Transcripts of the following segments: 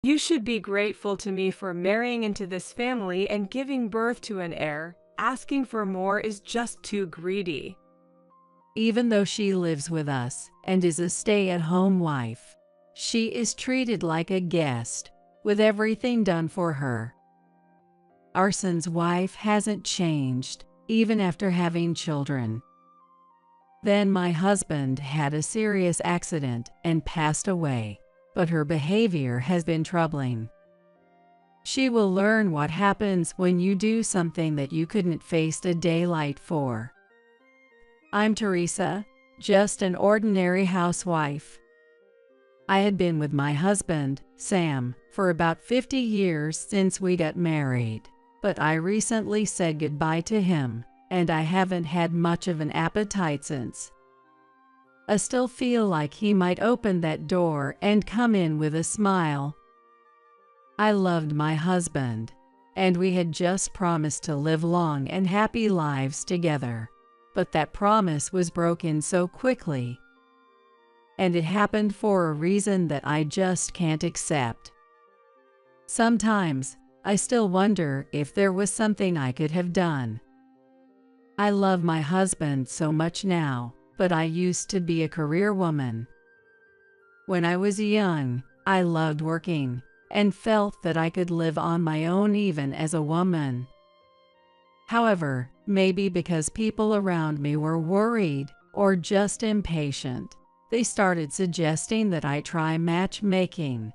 You should be grateful to me for marrying into this family and giving birth to an heir. Asking for more is just too greedy. Even though she lives with us and is a stay-at-home wife, she is treated like a guest, with everything done for her. Our son's wife hasn't changed, even after having children. Then my husband had a serious accident and passed away, but her behavior has been troubling. She will learn what happens when you do something that you couldn't face the daylight for. I'm Teresa, just an ordinary housewife. I had been with my husband, Sam, for about 50 years since we got married, but I recently said goodbye to him, and I haven't had much of an appetite since. I still feel like he might open that door and come in with a smile. I loved my husband, and we had just promised to live long and happy lives together, but that promise was broken so quickly. And it happened for a reason that I just can't accept. Sometimes, I still wonder if there was something I could have done. I love my husband so much now, but I used to be a career woman. When I was young, I loved working and felt that I could live on my own even as a woman. However, maybe because people around me were worried or just impatient, they started suggesting that I try matchmaking.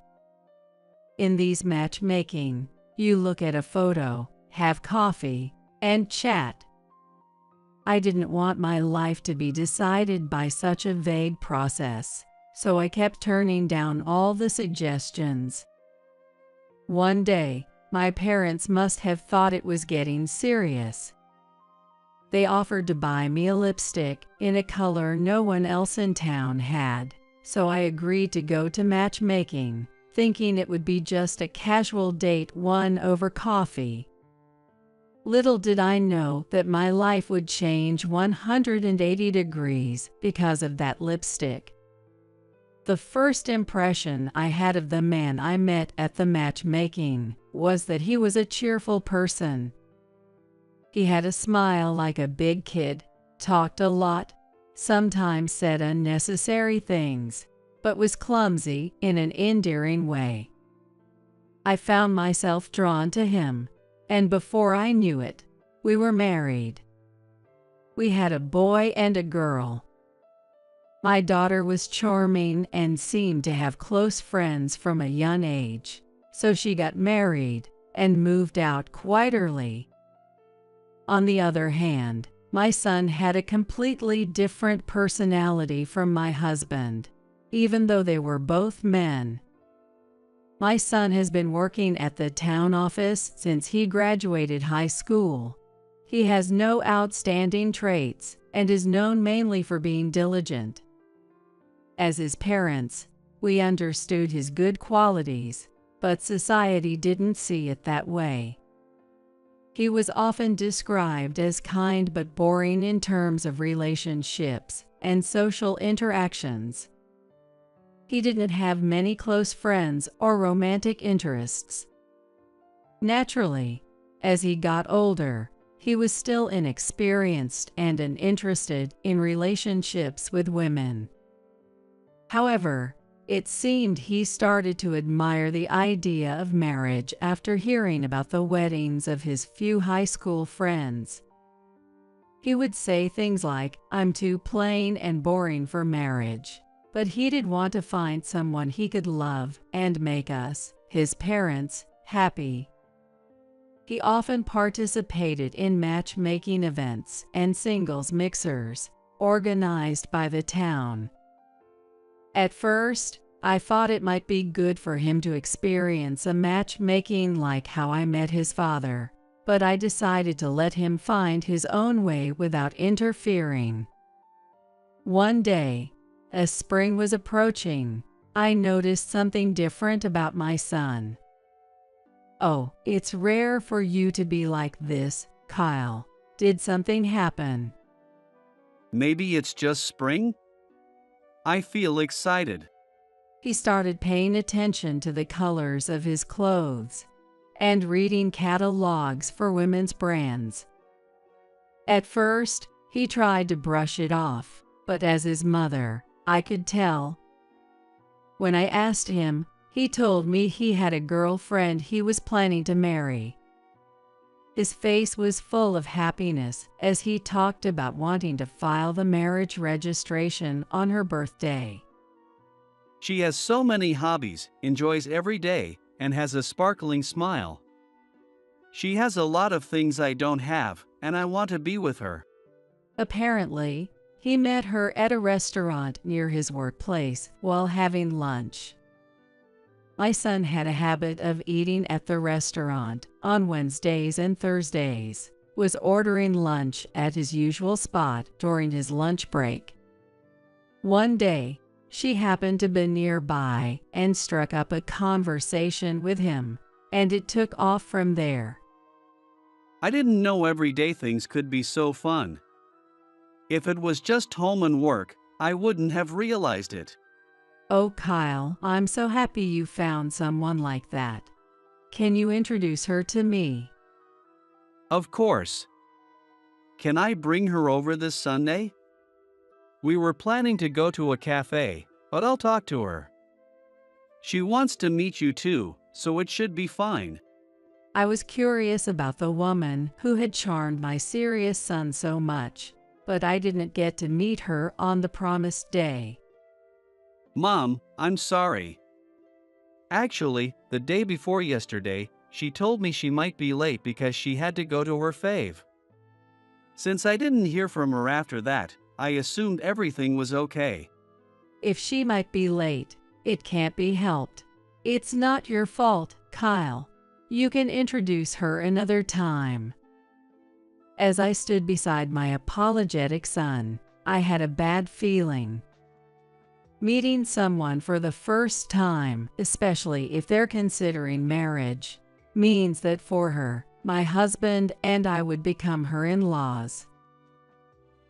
In these matchmaking, you look at a photo, have coffee, and chat. I didn't want my life to be decided by such a vague process, so I kept turning down all the suggestions. One day, my parents must have thought it was getting serious. They offered to buy me a lipstick in a color no one else in town had, so I agreed to go to matchmaking, thinking it would be just a casual date won over coffee. Little did I know that my life would change 180 degrees because of that lipstick. The first impression I had of the man I met at the matchmaking was that he was a cheerful person. He had a smile like a big kid, talked a lot, sometimes said unnecessary things, but was clumsy in an endearing way. I found myself drawn to him, and before I knew it, we were married. We had a boy and a girl. My daughter was charming and seemed to have close friends from a young age, so she got married and moved out quite early. On the other hand, my son had a completely different personality from my husband, even though they were both men. My son has been working at the town office since he graduated high school. He has no outstanding traits and is known mainly for being diligent. As his parents, we understood his good qualities, but society didn't see it that way. He was often described as kind but boring in terms of relationships and social interactions. He didn't have many close friends or romantic interests. Naturally, as he got older, he was still inexperienced and uninterested in relationships with women. However, it seemed he started to admire the idea of marriage after hearing about the weddings of his few high school friends. He would say things like, "I'm too plain and boring for marriage," but he did want to find someone he could love and make us, his parents, happy. He often participated in matchmaking events and singles mixers, organized by the town. At first, I thought it might be good for him to experience a matchmaking like how I met his father, but I decided to let him find his own way without interfering. One day, as spring was approaching, I noticed something different about my son. "Oh, it's rare for you to be like this, Kyle. Did something happen?" Maybe it's just spring? I feel excited. He started paying attention to the colors of his clothes and reading catalogs for women's brands. At first, he tried to brush it off, but as his mother, I could tell. When I asked him, he told me he had a girlfriend he was planning to marry. His face was full of happiness as he talked about wanting to file the marriage registration on her birthday. She has so many hobbies, enjoys every day, and has a sparkling smile. She has a lot of things I don't have, and I want to be with her. Apparently, he met her at a restaurant near his workplace while having lunch. My son had a habit of eating at the restaurant on Wednesdays and Thursdays, was ordering lunch at his usual spot during his lunch break. One day, she happened to be nearby and struck up a conversation with him, and it took off from there. I didn't know everyday things could be so fun. If it was just home and work, I wouldn't have realized it. Oh, Kyle, I'm so happy you found someone like that. Can you introduce her to me? Of course. Can I bring her over this Sunday? We were planning to go to a cafe, but I'll talk to her. She wants to meet you too, so it should be fine. I was curious about the woman who had charmed my serious son so much, but I didn't get to meet her on the promised day. Mom, I'm sorry. Actually, the day before yesterday, she told me she might be late because she had to go to her fave. Since I didn't hear from her after that, I assumed everything was okay. If she might be late, it can't be helped. It's not your fault, Kyle. You can introduce her another time. As I stood beside my apologetic son, I had a bad feeling. Meeting someone for the first time, especially if they're considering marriage, means that for her, my husband and I would become her in-laws.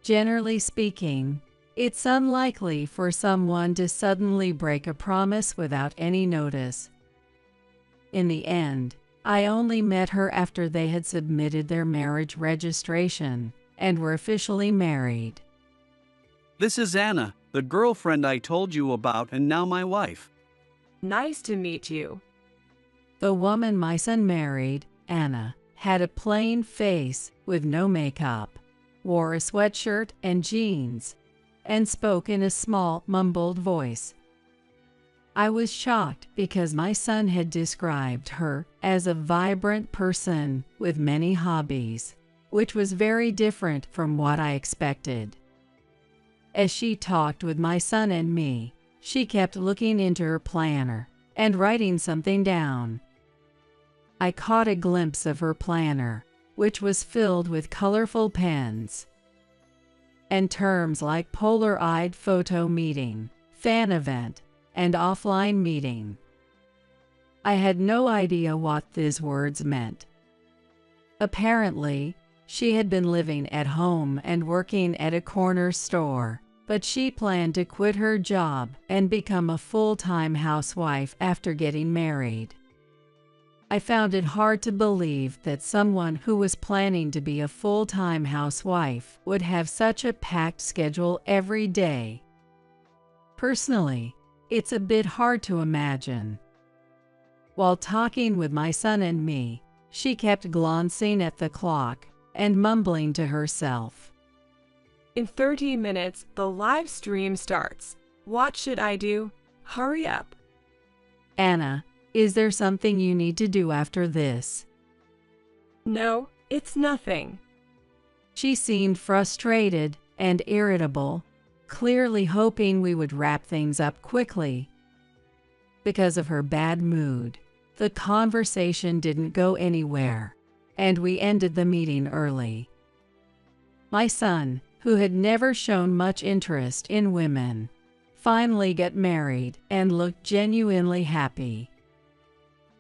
Generally speaking, it's unlikely for someone to suddenly break a promise without any notice. In the end, I only met her after they had submitted their marriage registration and were officially married. This is Anna, the girlfriend I told you about and now my wife. Nice to meet you. The woman my son married, Anna, had a plain face with no makeup, wore a sweatshirt and jeans, and spoke in a small, mumbled voice. I was shocked because my son had described her as a vibrant person with many hobbies, which was very different from what I expected. As she talked with my son and me, she kept looking into her planner and writing something down. I caught a glimpse of her planner, which was filled with colorful pens and terms like Polaroid photo meeting, fan event, and offline meeting. I had no idea what these words meant. Apparently, she had been living at home and working at a corner store, but she planned to quit her job and become a full-time housewife after getting married. I found it hard to believe that someone who was planning to be a full-time housewife would have such a packed schedule every day. Personally, it's a bit hard to imagine. While talking with my son and me, she kept glancing at the clock and mumbling to herself. In 30 minutes, the live stream starts. What should I do? Hurry up. Anna, is there something you need to do after this? No, it's nothing. She seemed frustrated and irritable, clearly hoping we would wrap things up quickly. Because of her bad mood, the conversation didn't go anywhere, and we ended the meeting early. My son, who had never shown much interest in women, finally got married and looked genuinely happy.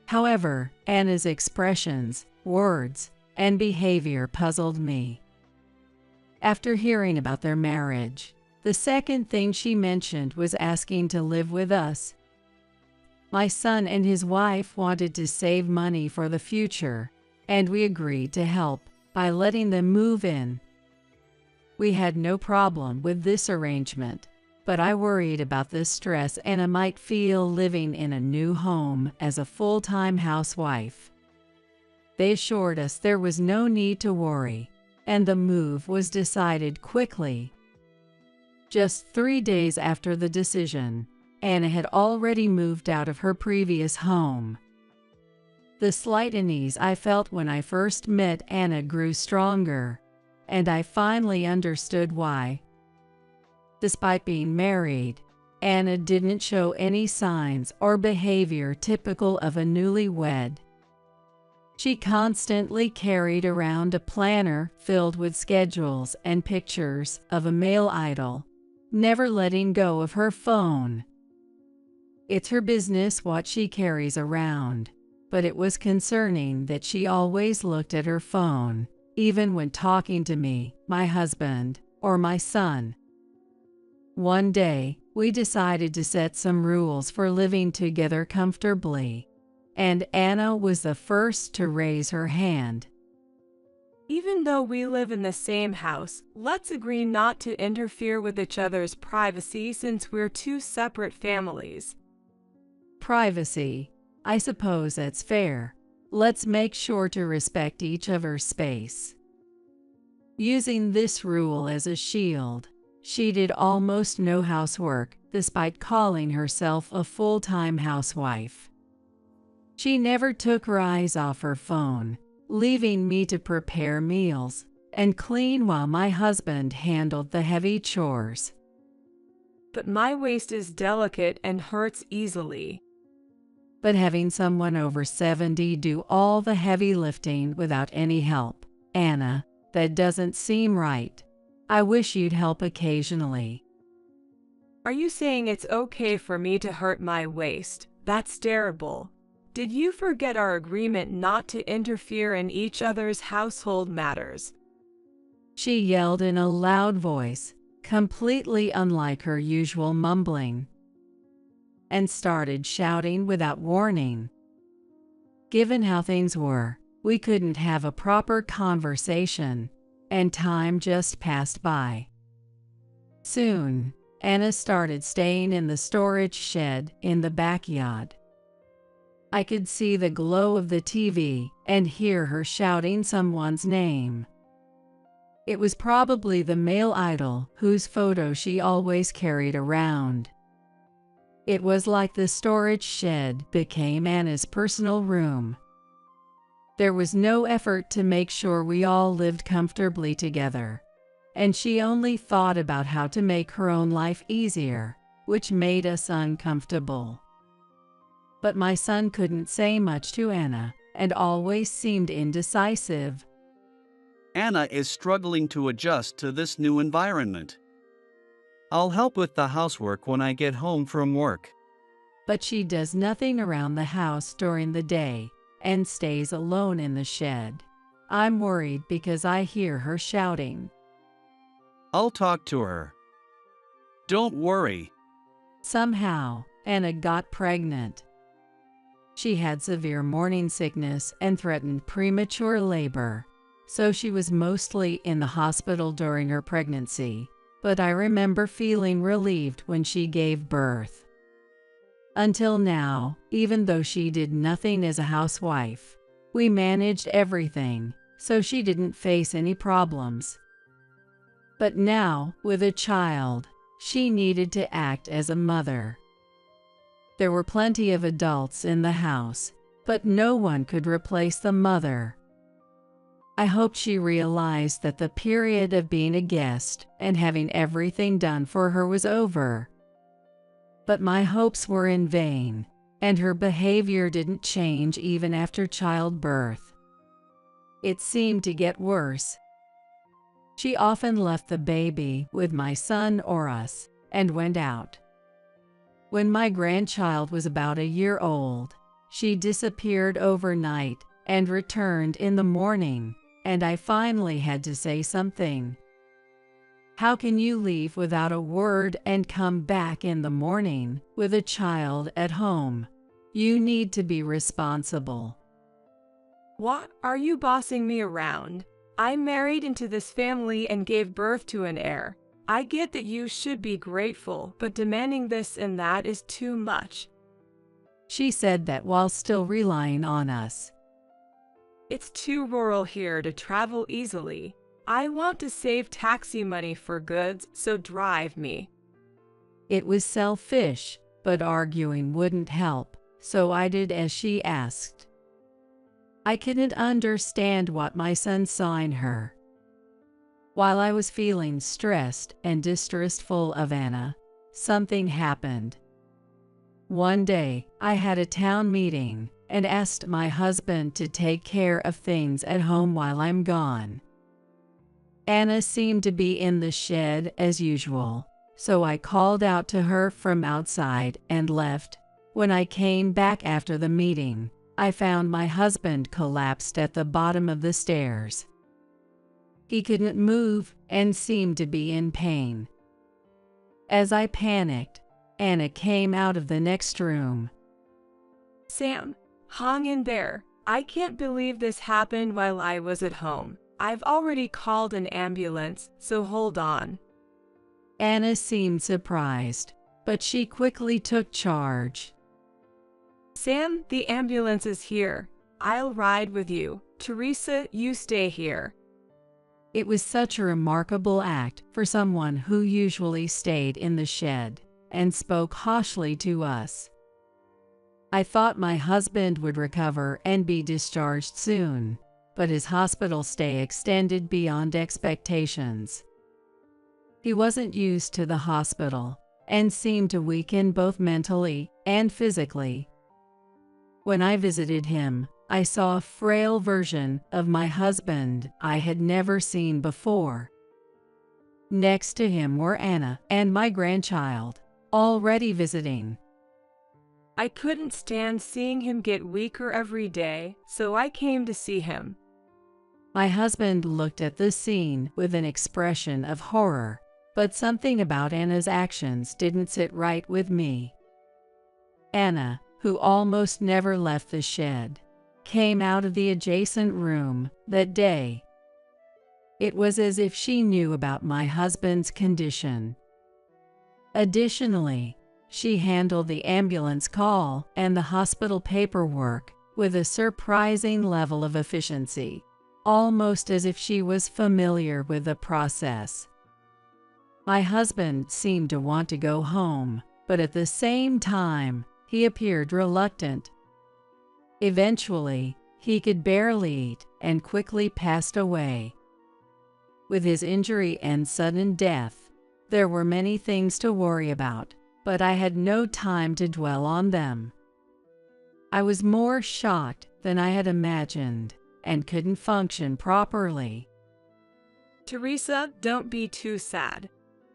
However, Anna's expressions, words, and behavior puzzled me. After hearing about their marriage, the second thing she mentioned was asking to live with us, My son and his wife wanted to save money for the future, and we agreed to help by letting them move in. We had no problem with this arrangement, but I worried about the stress Anna might feel living in a new home as a full-time housewife. They assured us there was no need to worry, and the move was decided quickly. Just 3 days after the decision, Anna had already moved out of her previous home. The slight unease I felt when I first met Anna grew stronger, and I finally understood why. Despite being married, Anna didn't show any signs or behavior typical of a newlywed. She constantly carried around a planner filled with schedules and pictures of a male idol, never letting go of her phone. It's her business what she carries around, but it was concerning that she always looked at her phone, even when talking to me, my husband, or my son. One day, we decided to set some rules for living together comfortably, and Anna was the first to raise her hand. Even though we live in the same house, let's agree not to interfere with each other's privacy since we're two separate families. Privacy. I suppose that's fair. Let's make sure to respect each other's space. Using this rule as a shield, she did almost no housework, despite calling herself a full-time housewife. She never took her eyes off her phone, leaving me to prepare meals and clean while my husband handled the heavy chores. But my waist is delicate and hurts easily. But having someone over 70 do all the heavy lifting without any help, Anna, that doesn't seem right. I wish you'd help occasionally. Are you saying it's okay for me to hurt my waist? That's terrible. Did you forget our agreement not to interfere in each other's household matters? She yelled in a loud voice, completely unlike her usual mumbling, and started shouting without warning. Given how things were, we couldn't have a proper conversation, and time just passed by. Soon, Anna started staying in the storage shed in the backyard. I could see the glow of the TV and hear her shouting someone's name. It was probably the male idol whose photo she always carried around. It was like the storage shed became Anna's personal room. There was no effort to make sure we all lived comfortably together, and she only thought about how to make her own life easier, which made us uncomfortable. But my son couldn't say much to Anna and always seemed indecisive. Anna is struggling to adjust to this new environment. I'll help with the housework when I get home from work. But she does nothing around the house during the day and stays alone in the shed. I'm worried because I hear her shouting. I'll talk to her. Don't worry. Somehow, Anna got pregnant. She had severe morning sickness and threatened premature labor, so she was mostly in the hospital during her pregnancy, but I remember feeling relieved when she gave birth. Until now, even though she did nothing as a housewife, we managed everything, so she didn't face any problems. But now, with a child, she needed to act as a mother. There were plenty of adults in the house, but no one could replace the mother. I hoped she realized that the period of being a guest and having everything done for her was over. But my hopes were in vain, and her behavior didn't change even after childbirth. It seemed to get worse. She often left the baby with my son or us and went out. When my grandchild was about a year old, she disappeared overnight and returned in the morning, and I finally had to say something. How can you leave without a word and come back in the morning with a child at home? You need to be responsible. What? Are you bossing me around? I married into this family and gave birth to an heir. I get that you should be grateful, but demanding this and that is too much. She said that while still relying on us. It's too rural here to travel easily. I want to save taxi money for goods, so drive me. It was selfish, but arguing wouldn't help, so I did as she asked. I couldn't understand what my son saw in her. While I was feeling stressed and distrustful of Anna, something happened. One day, I had a town meeting and asked my husband to take care of things at home while I'm gone. Anna seemed to be in the shed as usual, so I called out to her from outside and left. When I came back after the meeting, I found my husband collapsed at the bottom of the stairs. He couldn't move and seemed to be in pain. As I panicked, Anna came out of the next room. Sam, hang in there. I can't believe this happened while I was at home. I've already called an ambulance, so hold on. Anna seemed surprised, but she quickly took charge. Sam, the ambulance is here. I'll ride with you. Teresa, you stay here. It was such a remarkable act for someone who usually stayed in the shed and spoke harshly to us. I thought my husband would recover and be discharged soon, but his hospital stay extended beyond expectations. He wasn't used to the hospital and seemed to weaken both mentally and physically. When I visited him, I saw a frail version of my husband I had never seen before. Next to him were Anna and my grandchild, already visiting. I couldn't stand seeing him get weaker every day, so I came to see him. My husband looked at the scene with an expression of horror, but something about Anna's actions didn't sit right with me. Anna, who almost never left the shed, came out of the adjacent room that day. It was as if she knew about my husband's condition. Additionally, she handled the ambulance call and the hospital paperwork with a surprising level of efficiency, almost as if she was familiar with the process. My husband seemed to want to go home, but at the same time, he appeared reluctant. Eventually, he could barely eat and quickly passed away. With his injury and sudden death, there were many things to worry about, but I had no time to dwell on them. I was more shocked than I had imagined and couldn't function properly. Teresa, don't be too sad.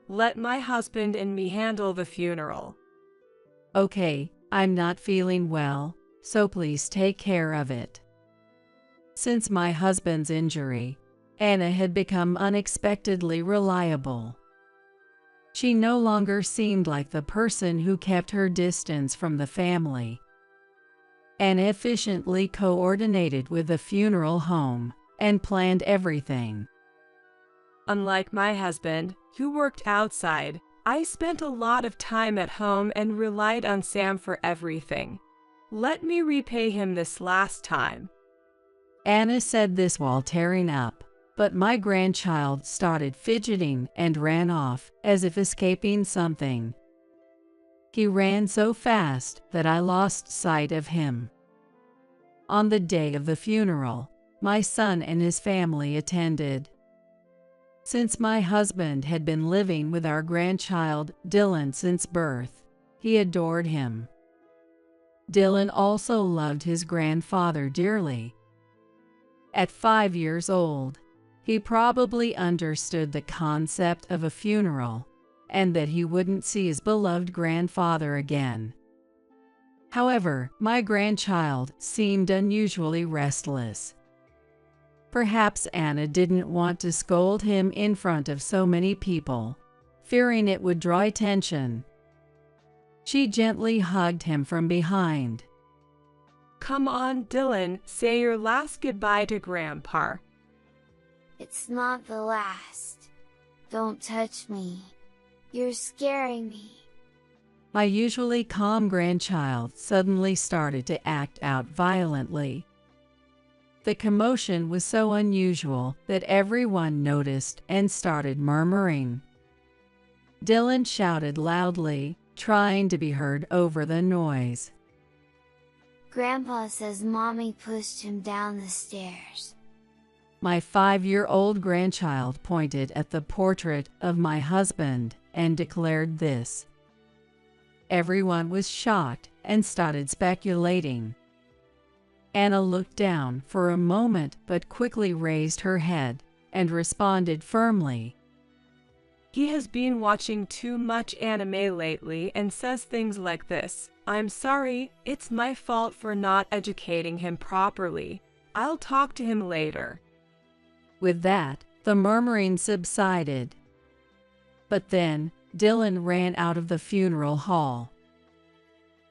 Let my husband and me handle the funeral. Okay, I'm not feeling well, so please take care of it. Since my husband's injury, Anna had become unexpectedly reliable. She no longer seemed like the person who kept her distance from the family. Anna efficiently coordinated with the funeral home and planned everything. Unlike my husband, who worked outside, I spent a lot of time at home and relied on Sam for everything. Let me repay him this last time. Anna said this while tearing up, but my grandchild started fidgeting and ran off as if escaping something. He ran so fast that I lost sight of him. On the day of the funeral, my son and his family attended. Since my husband had been living with our grandchild, Dylan, since birth, he adored him. Dylan also loved his grandfather dearly. At 5 years old, he probably understood the concept of a funeral and that he wouldn't see his beloved grandfather again. However, my grandchild seemed unusually restless. Perhaps Anna didn't want to scold him in front of so many people, fearing it would draw attention. She gently hugged him from behind, Come on, Dylan, say your last goodbye to Grandpa. It's not the last. Don't touch me. You're scaring me. My usually calm grandchild suddenly started to act out violently. The commotion was so unusual that everyone noticed and started murmuring. Dylan shouted loudly, trying to be heard over the noise. Grandpa says Mommy pushed him down the stairs. My 5-year-old grandchild pointed at the portrait of my husband and declared this. Everyone was shocked and started speculating. Anna looked down for a moment but quickly raised her head and responded firmly. He has been watching too much anime lately and says things like this. I'm sorry, it's my fault for not educating him properly. I'll talk to him later. With that, the murmuring subsided. But then, Dylan ran out of the funeral hall.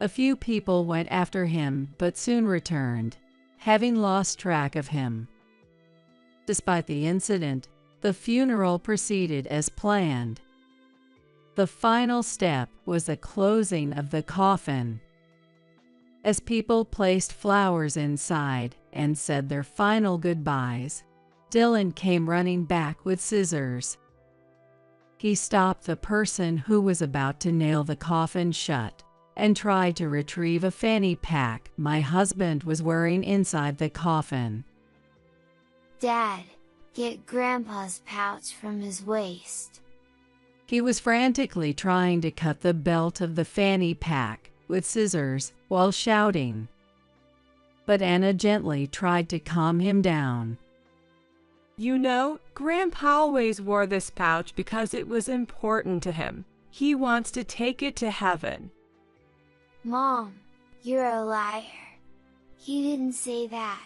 A few people went after him but soon returned, having lost track of him. Despite the incident, the funeral proceeded as planned. The final step was the closing of the coffin. As people placed flowers inside and said their final goodbyes, Dylan came running back with scissors. He stopped the person who was about to nail the coffin shut and tried to retrieve a fanny pack my husband was wearing inside the coffin. Dad, get Grandpa's pouch from his waist. He was frantically trying to cut the belt of the fanny pack with scissors while shouting. But Anna gently tried to calm him down. You know, Grandpa always wore this pouch because it was important to him. He wants to take it to heaven. Mom, you're a liar. He didn't say that.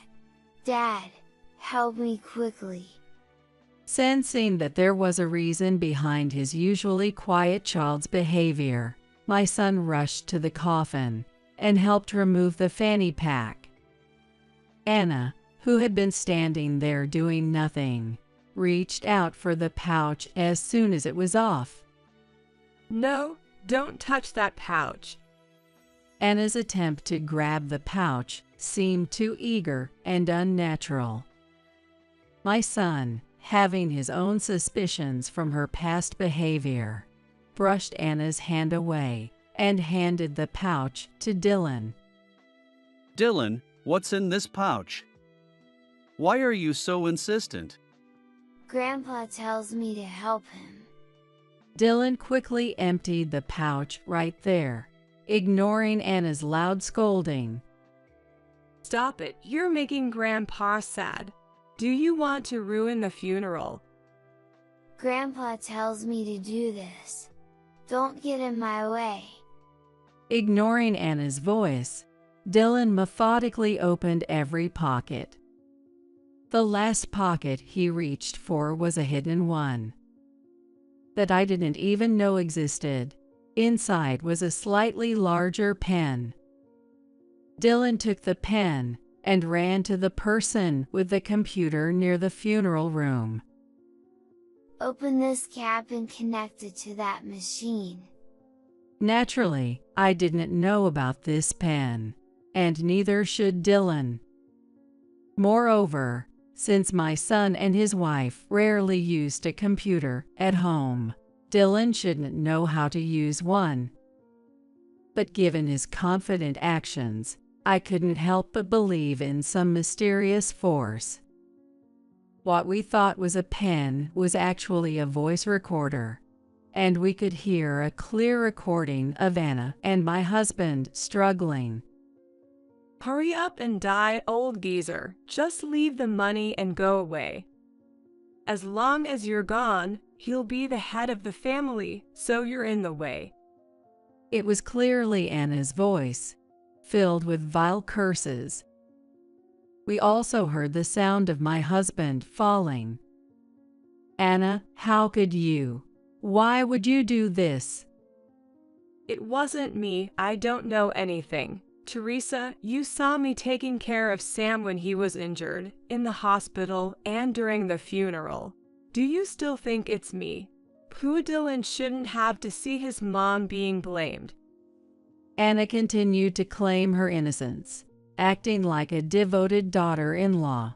Dad, help me quickly. Sensing that there was a reason behind his usually quiet child's behavior, my son rushed to the coffin and helped remove the fanny pack. Anna, who had been standing there doing nothing, reached out for the pouch as soon as it was off. No, don't touch that pouch. Anna's attempt to grab the pouch seemed too eager and unnatural. My son, having his own suspicions from her past behavior, brushed Anna's hand away and handed the pouch to Dylan. Dylan, what's in this pouch? Why are you so insistent? Grandpa tells me to help him. Dylan quickly emptied the pouch right there, ignoring Anna's loud scolding. Stop it, you're making Grandpa sad. Do you want to ruin the funeral? Grandpa tells me to do this. Don't get in my way. Ignoring Anna's voice, Dylan methodically opened every pocket. The last pocket he reached for was a hidden one that I didn't even know existed. Inside was a slightly larger pen. Dylan took the pen and ran to the person with the computer near the funeral room. Open this cap and connect it to that machine. Naturally, I didn't know about this pen, and neither should Dylan. Moreover, since my son and his wife rarely used a computer at home, Dylan shouldn't know how to use one. But given his confident actions, I couldn't help but believe in some mysterious force. What we thought was a pen was actually a voice recorder, and we could hear a clear recording of Anna and my husband struggling. Hurry up and die, old geezer. Just leave the money and go away. As long as you're gone, he'll be the head of the family, so you're in the way. It was clearly Anna's voice, filled with vile curses. We also heard the sound of my husband falling. Anna, how could you? Why would you do this? It wasn't me, I don't know anything. Teresa, you saw me taking care of Sam when he was injured, in the hospital, and during the funeral. Do you still think it's me? Poor Dylan shouldn't have to see his mom being blamed. Anna continued to claim her innocence, acting like a devoted daughter-in-law.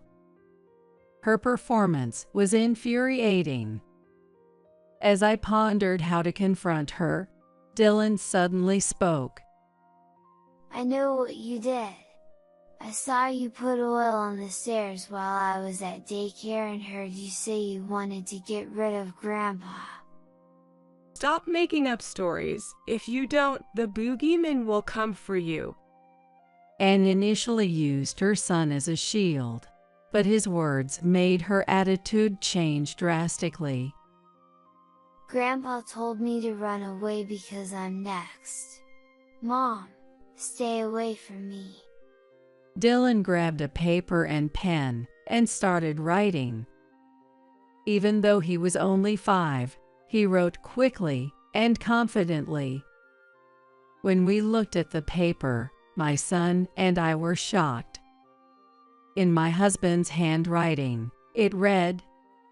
Her performance was infuriating. As I pondered how to confront her, Dylan suddenly spoke. I know what you did. I saw you put oil on the stairs while I was at daycare and heard you say you wanted to get rid of Grandpa. Stop making up stories. If you don't, the boogeyman will come for you. Anne initially used her son as a shield, but his words made her attitude change drastically. Grandpa told me to run away because I'm next. Mom, stay away from me. Dylan grabbed a paper and pen and started writing. Even though he was only 5, he wrote quickly and confidently. When we looked at the paper, my son and I were shocked. In my husband's handwriting, it read,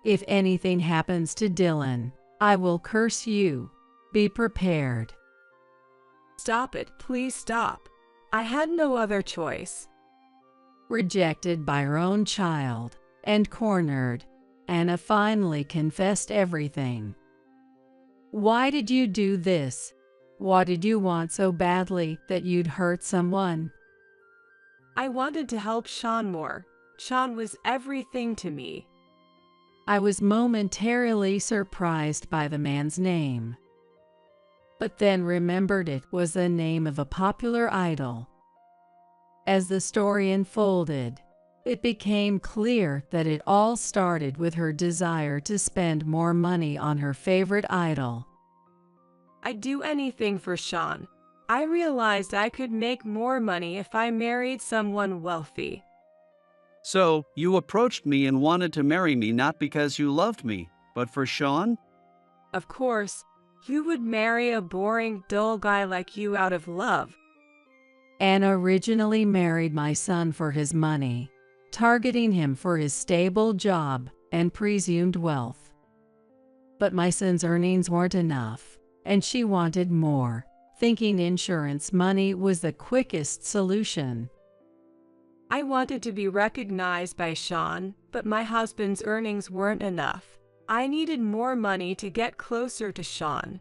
"If anything happens to Dylan, I will curse you. Be prepared." Stop it, please stop. I had no other choice. Rejected by her own child and cornered, Anna finally confessed everything. "Why did you do this? What did you want so badly that you'd hurt someone?" I wanted to help Sean more. Sean was everything to me. I was momentarily surprised by the man's name, but then remembered it was the name of a popular idol. As the story unfolded, it became clear that it all started with her desire to spend more money on her favorite idol. I'd do anything for Sean. I realized I could make more money if I married someone wealthy. So, you approached me and wanted to marry me not because you loved me, but for Sean? Of course, who would marry a boring, dull guy like you out of love? Anna originally married my son for his money, targeting him for his stable job and presumed wealth. But my son's earnings weren't enough, and she wanted more, thinking insurance money was the quickest solution. I wanted to be recognized by Sean, but my husband's earnings weren't enough. I needed more money to get closer to Sean.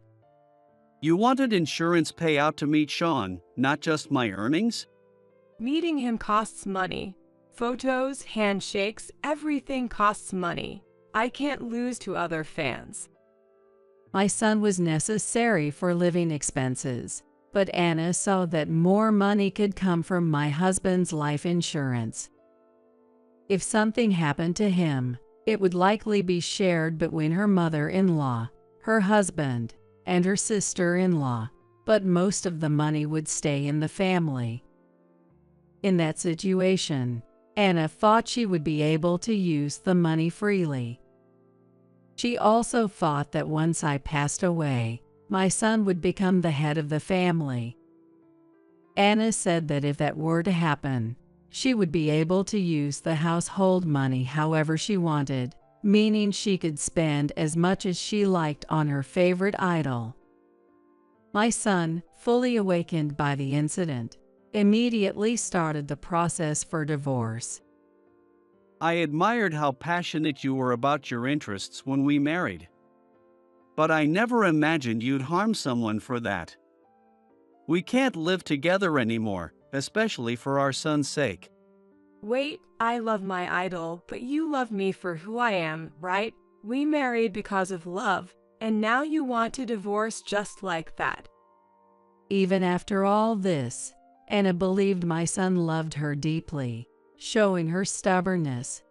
You wanted insurance payout to meet Sean, not just my earnings? Meeting him costs money. Photos, handshakes, everything costs money. I can't lose to other fans. My son was necessary for living expenses, but Anna saw that more money could come from my husband's life insurance. If something happened to him, it would likely be shared between her mother-in-law, her husband, and her sister-in-law, but most of the money would stay in the family. In that situation, Anna thought she would be able to use the money freely. She also thought that once I passed away, my son would become the head of the family. Anna said that if that were to happen, she would be able to use the household money however she wanted, meaning she could spend as much as she liked on her favorite idol. My son, fully awakened by the incident, immediately started the process for divorce. I admired how passionate you were about your interests when we married. But I never imagined you'd harm someone for that. We can't live together anymore, especially for our son's sake. Wait, I love my idol, but you love me for who I am, right? We married because of love, and now you want to divorce just like that. Even after all this, Anna believed my son loved her deeply, showing her stubbornness.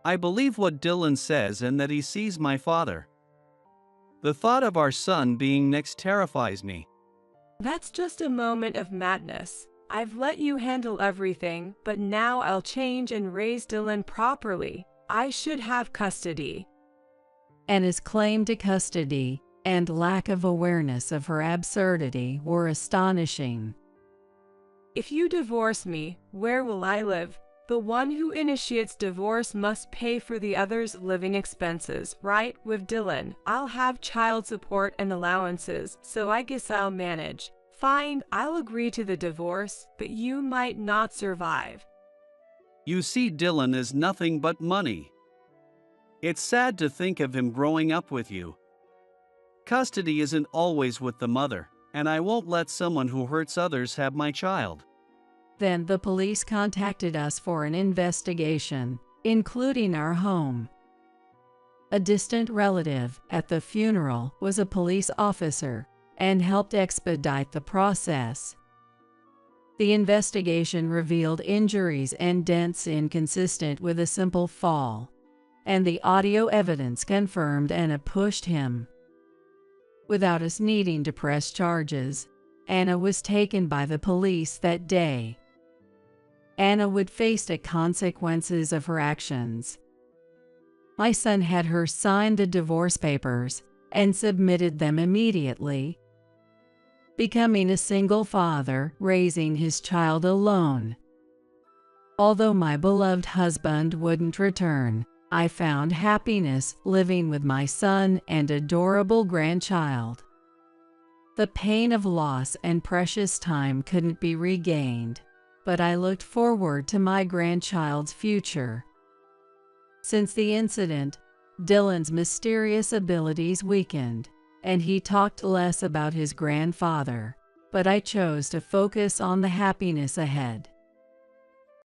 I believe what Dylan says and that he sees my father. The thought of our son being next terrifies me. That's just a moment of madness. I've let you handle everything, but now I'll change and raise Dylan properly. I should have custody. Anna's claim to custody and lack of awareness of her absurdity were astonishing. If you divorce me, where will I live? The one who initiates divorce must pay for the other's living expenses, right? With Dylan, I'll have child support and allowances, so I guess I'll manage. Fine, I'll agree to the divorce, but you might not survive. You see, Dylan is nothing but money. It's sad to think of him growing up with you. Custody isn't always with the mother, and I won't let someone who hurts others have my child. Then the police contacted us for an investigation, including our home. A distant relative at the funeral was a police officer and helped expedite the process. The investigation revealed injuries and dents inconsistent with a simple fall, and the audio evidence confirmed Anna pushed him. Without us needing to press charges, Anna was taken by the police that day. Anna would face the consequences of her actions. My son had her sign the divorce papers and submitted them immediately, becoming a single father, raising his child alone. Although my beloved husband wouldn't return, I found happiness living with my son and adorable grandchild. The pain of loss and precious time couldn't be regained, but I looked forward to my grandchild's future. Since the incident, Dylan's mysterious abilities weakened, and he talked less about his grandfather, but I chose to focus on the happiness ahead.